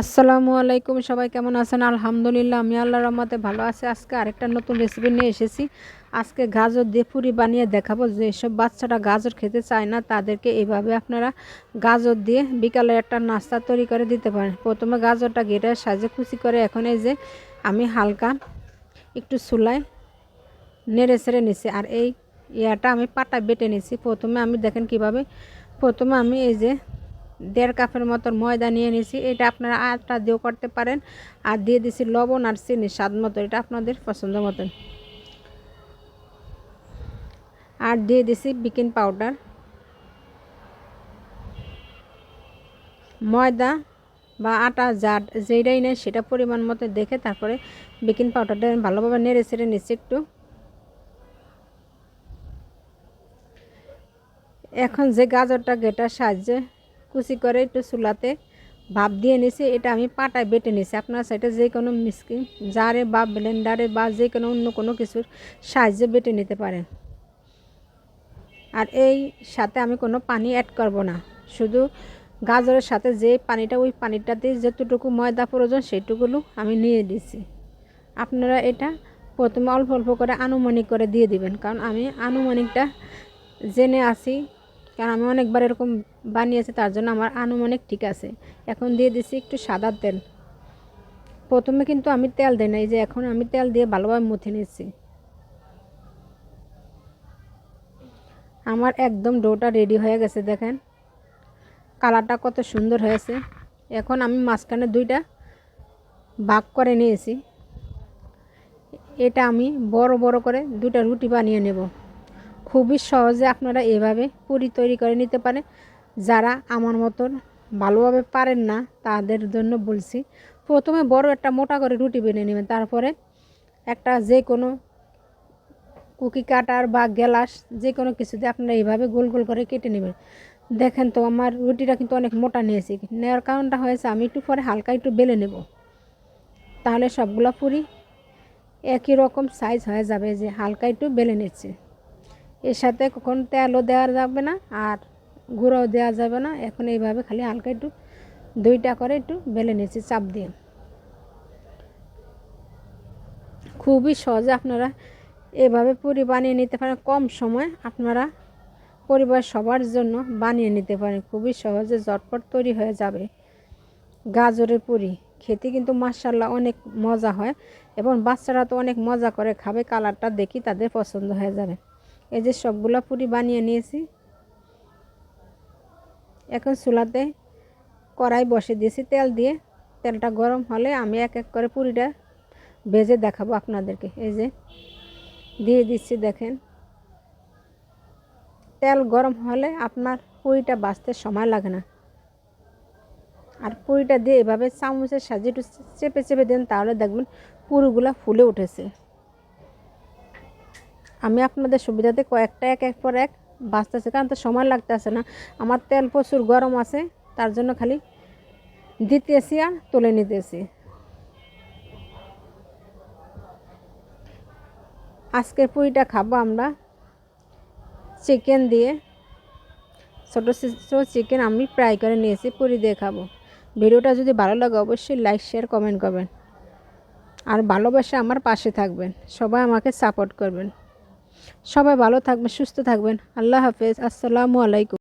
আসসালামু আলাইকুম, সবাই কেমন আছেন? আলহামদুলিল্লাহ, আমি আল্লাহর রহমতে ভালো আছি। আজকে আরেকটা নতুন রেসিপি নিয়ে এসেছি। আজকে গাজর দিয়ে পুরি বানিয়ে দেখাবো। যেসব বাচ্চারা গাজর খেতে চায় না তাদেরকে এইভাবে আপনারা গাজর দিয়ে বিকালে একটা নাস্তা তৈরি করে দিতে পারেন। প্রথমে গাজরটা কেটে সাজে কুচি করে এখন এই যে আমি হালকা একটু চুলায় নেড়ে ছেড়ে নিছি। আর এই ইয়াটা আমি পাটায় বেটে নিছি। প্রথমে আমি দেখেন কিভাবে, প্রথমে আমি এই যে 1.5 কাপের মতো ময়দা নিয়ে নিয়েছি। এটা আপনারা আটা দিয়েও করতে পারেন। আর দিয়ে দিছি লবণ আর চিনি স্বাদ মতো, এটা আপনাদের পছন্দ মতন। আর দিয়ে দিছি বেকিং পাউডার। ময়দা বা আটা যেটাই নেই সেটা পরিমাণ মতো দেখে তারপরে বেকিং পাউডারটা ভালোভাবে নেড়ে ছেড়ে নিচ্ছি একটু। এখন যে গাজরটা গেটার সাহায্যে কুচি করে একটু চুলাতে ভাপ দিয়ে নিছি, এটা আমি পাটায় বেটে নিছি। আপনার সাইডে যে কোনো মিক্সি জারে বা ব্লেন্ডারে বা যে কোনো অন্য কোনো কিছুর সাহায্যে বেটে নিতে পারেন। আর এই সাথে আমি কোনো পানি অ্যাড করব না, শুধু গাজরের সাথে যে পানিটা, ওই পানিটাতে যতটুকু ময়দা প্রয়োজন সেইটুকুলো আমি নিয়ে দিছি। আপনারা এটা প্রথমে অল্প অল্প করে আনুমানিক করে দিয়ে দিবেন, কারণ আমি আনুমানিকটা জেনে আসি, কারণ আমি অনেকবার এরকম বানিয়েছি, তার জন্য আমার আনুমানিক ঠিক আছে। এখন দিয়ে দিছি একটু সাদা তেল। প্রথমে কিন্তু আমি তেল দিই না, এই যে এখন আমি তেল দিয়ে ভালোভাবে মুথে নিচ্ছি। আমার একদম ডোটা রেডি হয়ে গেছে, দেখেন কালারটা কত সুন্দর হয়েছে। এখন আমি মাঝখানে দুইটা ভাগ করে নিয়েছি। এটা আমি বড় বড় করে দুটো রুটি বানিয়ে নেব। খুবই সহজে আপনারা এভাবে পুরি তৈরি করে নিতে পারেন। যারা আমার মতন ভালোভাবে পারেন না তাদের জন্য বলছি, প্রথমে বড় একটা মোটা করে রুটি বেনে নেবেন, তারপরে একটা যে কোনো কুকি কাটার বা গ্লাস যে কোনো কিছুতে আপনারা এইভাবে গোল গোল করে কেটে নেবেন। দেখেন তো আমার রুটিটা কিন্তু অনেক মোটা নিয়েছি। নেওয়ার কারণটা হয়েছে আমি একটু পরে হালকা একটু বেলে নেব, তাহলে সবগুলো পুরি একই রকম সাইজ হয়ে যাবে। যে হালকা একটু বেলে নিচ্ছে, এর সাথে কখন তেলও দেওয়া যাবে না আর গুঁড়োও দেওয়া যাবে না। এখন এইভাবে খালি হালকা একটু দুইটা করে একটু বেলে নিচ্ছি চাপ দিয়ে। খুবই সহজে আপনারা এভাবে পুরি বানিয়ে নিতে পারেন। কম সময় আপনারা পরিবার সবার জন্য বানিয়ে নিতে পারেন, খুবই সহজে ঝটপট তৈরি হয়ে যাবে। গাজরের পুরি খেতে কিন্তু মাশাআল্লাহ অনেক মজা হয়, এবং বাচ্চারা তো অনেক মজা করে খাবে, কালারটা দেখি তাদের পছন্দ হয়ে যাবে। এই যে সবগুলো পুরি বানিয়ে নিয়েছি। এখন চুলাতে কড়াই বসে দিয়েছি তেল দিয়ে। তেলটা গরম হলে আমি এক এক করে পুরিটা ভেজে দেখাবো আপনাদেরকে। এই যে দিয়ে দিচ্ছি, দেখেন তেল গরম হলে আপনার পুরিটা ভাজতে সময় লাগে না। আর পুরিটা দিয়ে এভাবে চামচের সাহায্যে একটু চেপে চেপে দেন, তাহলে দেখবেন পুরিগুলো ফুলে উঠেছে। আমি আপনাদের সুবিধাতে কয়েকটা এক এক পর এক ভাজতেছি, কারণ তো সময় লাগতেছে না। আমার তেল প্রচুর গরম আছে, তার জন্য খালি দিতেছি আর তুলে নিতেছি। আজকের পুরিটা খাবো আমরা চিকেন দিয়ে। ছোটো ছোটো চিকেন আমি ফ্রাই করে নিয়েছি, পুরি দিয়ে খাবো। ভিডিওটা যদি ভালো লাগে অবশ্যই লাইক শেয়ার কমেন্ট করবেন, আর ভালোবাসা আমার পাশে থাকবেন। সবাই আমাকে সাপোর্ট করবেন। সবাই ভালো থাকবেন, সুস্থ থাকবেন। আল্লাহ হাফেজ, আসসালামু আলাইকুম।